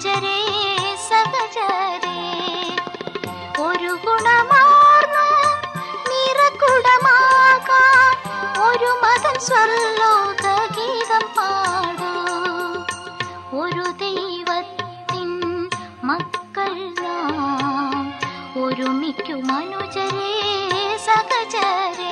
മനുജരേ സഹചരേ, ഒരു ഗുണമാർന്ന നിറകുടമാകാൻ ഒരു മകൻ സ്വർലോക ഗീതം പാടൂ. ഒരു ദൈവത്തിൻ മക്കൾ നാം, ഒരുമിക്കും മനുജരേ സഹചരേ.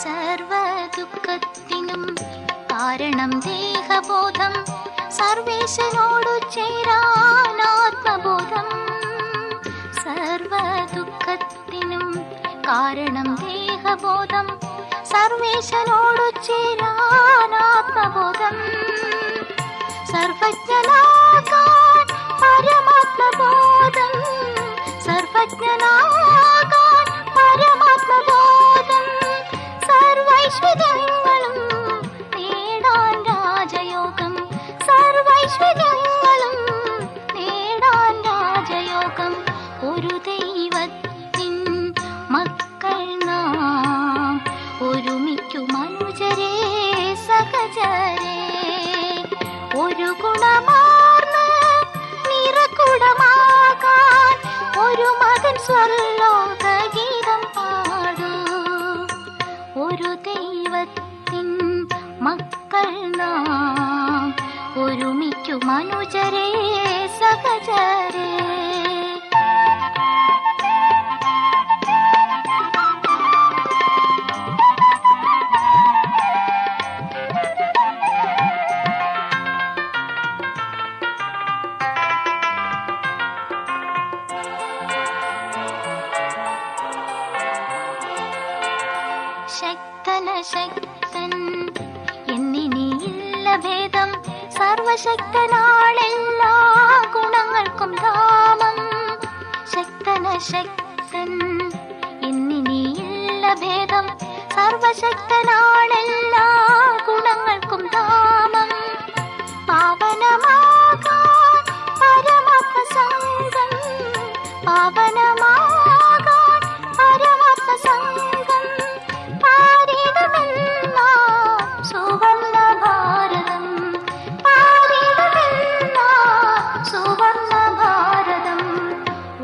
സർവദുഃഖത്തിനും കാരണം ദേഹബോധം, സർവേശനോടു ചേരാൻ ആത്മബോധം. സർവദുഃഖത്തിനും കാരണം ദേഹബോധം, സർവേശനോടു ചേരാൻ ആത്മബോധം. സർവജ്ഞനാകാൻ പരമാത്മബോധം, സർവജ്ഞനാകാൻ പരമാത്മബോധം. സർവൈശ്വര്യങ്ങളും നേടാൻ രാജയോഗം, സർവൈശ്വര്യങ്ങളും നേടാൻ രാജയോഗം. ഒരു ദൈവത്തിൻ മക്കൾ നാം, ഒരുമിക്കും മനുജരേ സഹചരേ. ഒരു ഗുണമാർന്ന നിറകുടമാകാൻ ഒരു മകൻ സ്വർലോക ഗീതം പാടൂ. ഒരു ദൈവത്തിൻ മക്കൾ നാം, ഒരുമിക്കും മനുജരേ സഹചരേ. ശക്തൻ എന്നിനിയില്ല ഭേദം, സർവശക്തനാണെല്ലാ ഗുണങ്ങൾക്കും ധാമം. ശക്തൻ എന്നിനിയില്ല ഭേദം, സർവശക്തനാണെല്ലാ ഗുണങ്ങൾക്കും ധാമം. പാവനമാകാൻ പരമാത്മസംഗം, പാവനമാകാൻ പരമാത്മസംഗം. സുവർണ ഭാരതം, സുവർണ ഭാരതം.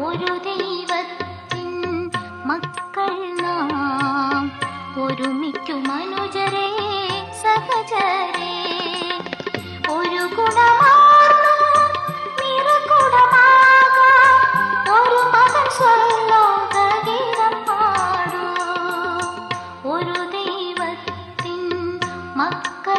ഒരു ദൈവത്തിൻ മക്കൾ നാം, ഒരുമിക്കും മനുജരേ സഹചരേ. ഒരു ഗുണമാർന്ന നിറകുടമാകാൻ ഒരു മകൻ സ്വർലോക ഗീതം പാടൂ. ഒരു ദൈവത്തിൻ മക്കൾ